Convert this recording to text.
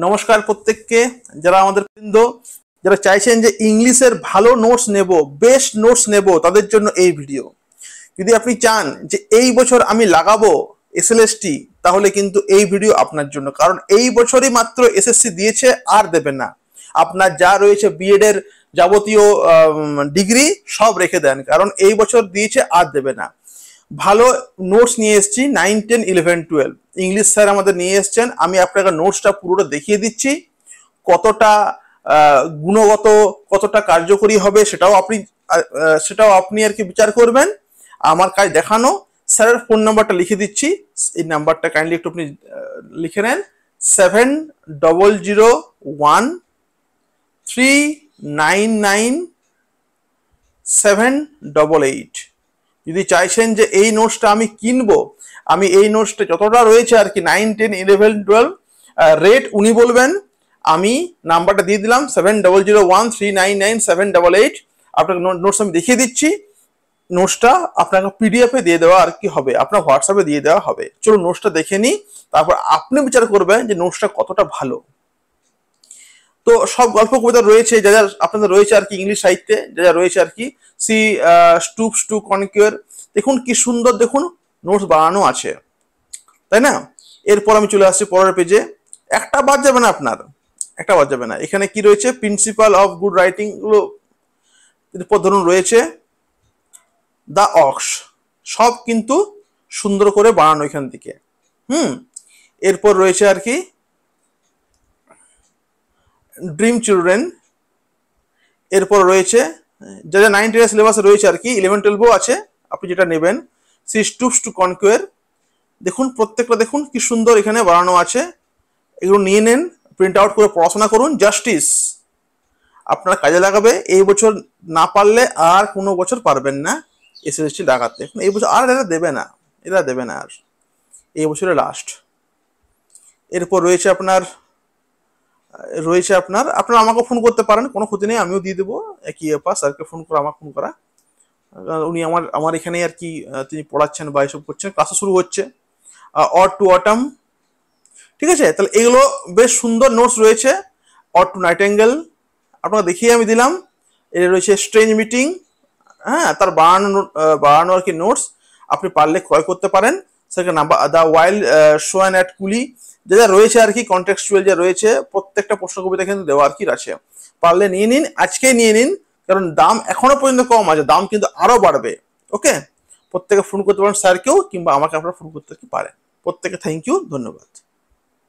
নমস্কার প্রত্যেককে, যারা আমাদের বৃন্দ, যারা চাইছেন যে ইংলিশের ভালো নোটস নেব, বেস্ট নোটস নেব, তাদের জন্য এই ভিডিও। যদি আপনি চান যে এই বছর আমি লাগাবো এসএলএসটি, তাহলে কিন্তু এই ভিডিও আপনার জন্য। কারণ এই বছরই মাত্র এসএসসি দিয়েছে, আর দেবে না। আপনার যা রয়েছে বিএড এর যাবতীয় ডিগ্রি সব রেখে দেন, কারণ এই বছর দিয়েছে, আর দেবে না। ভালো নোটস নিয়ে এসেছি 9, 10, 11, 12 ইংলিশ স্যার আমাদের নিয়ে এসছেন। আমি আপনাকে নোটসটা পুরোটা দেখিয়ে দিচ্ছি, কতটা গুণগত, কতটা কার্যকরী হবে সেটাও আপনি আর কি বিচার করবেন। আমার কাজ দেখানো। স্যারের ফোন নাম্বারটা লিখে দিচ্ছি, এই নাম্বারটা কাইন্ডলি একটু আপনি লিখে নেন। 7001399788। যদি চাইছেন যে এই নোটসটা আমি কিনবো, আমি এই নোটসটা যতটা রয়েছে আর কি 9, 10, 11, 12 রেট উনি বলবেন। আমি নাম্বারটা দিয়ে দিলাম 7001399788। আপনাকে নোটস আমি দেখিয়ে দিচ্ছি। নোটসটা আপনাকে পিডিএফে দিয়ে দেওয়া আর কি হবে, আপনার হোয়াটসঅ্যাপে দিয়ে দেওয়া হবে। চলো নোটসটা দেখে নিই, তারপর আপনি বিচার করবেন যে নোটসটা কতটা ভালো। তো সব গল্প কবিতা রয়েছে যা যা আপনাদের রয়েছে আর কি, ইংলিশ সাহিত্যে যা যা রয়েছে আর কি। সি স্টুপস টু কনকিউর, দেখুন কি সুন্দর, দেখুন নোটস বানানো আছে, তাই না? এরপর আমি চলে আসছি পরের পেজে। একটা বাদ যাবে না আপনার, একটা বাদ যাবে না। এখানে কি রয়েছে, প্রিন্সিপাল অফ গুড রাইটিং গুলো এরপর ধরুন রয়েছে দ্য অক্স, সব কিন্তু সুন্দর করে বানানো এখান থেকে। এরপর রয়েছে আর কি ড্রিম চিলড্রেন। এরপর রয়েছে যা যা 9, 10 সিলেবাসে রয়েছে আর কি, 11, 12 আছে, আপনি যেটা নেবেন। সি স্টুপস টু কনকুয়ার, দেখুন প্রত্যেকটা দেখুন কি সুন্দর এখানে বানানো আছে। এগুলো নিয়ে নেন, প্রিন্ট আউট করে পড়াশোনা করুন। জাস্টিস আপনার কাজে লাগাবে। এই বছর না পারলে আর কোনো বছর পারবেন না এসএসসি লাগাতে। এই বছর আর এরা দেবে না, এরা দেবে না আর, এই বছরে লাস্ট। এরপর রয়েছে আপনার আপনারা আমাকে ফোন করতে পারেন, কোনো ক্ষতি নেই, আমিও দিয়ে দেবো একই ব্যাপার। স্যারকে ফোন করা, আমাকে ফোন করা, উনি আমার এখানে আর কি তিনি পড়াচ্ছেন বা এসব করছেন। ক্লাসও শুরু হচ্ছে অড টু অটাম, ঠিক আছে? তাহলে এগুলো বেশ সুন্দর নোটস রয়েছে। অড টু নাইটেঙ্গেল আপনাকে দেখিয়ে আমি দিলাম। এটা রয়েছে স্ট্রেঞ্জ মিটিং, হ্যাঁ, তার বাড়ানো আর কি নোটস, আপনি পারলে ক্রয় করতে পারেন। সেখানে number the wild swan at Coole, যা যা রয়েছে আর কি কন্টেক্সচুয়াল যা রয়েছে, প্রত্যেকটা প্রশ্ন কবিতা কিন্তু দেওয়া আর কি আছে। পারলে নিয়ে নিন, আজকেই নিয়ে নিন, কারণ দাম এখনো পর্যন্ত কম আছে, দাম কিন্তু আরো বাড়বে। ওকে, প্রত্যেকে ফোন করতে পারেন স্যারকেও, কিংবা আমাকে আপনারা ফোন করতে পারেন। প্রত্যেকে থ্যাংক ইউ, ধন্যবাদ।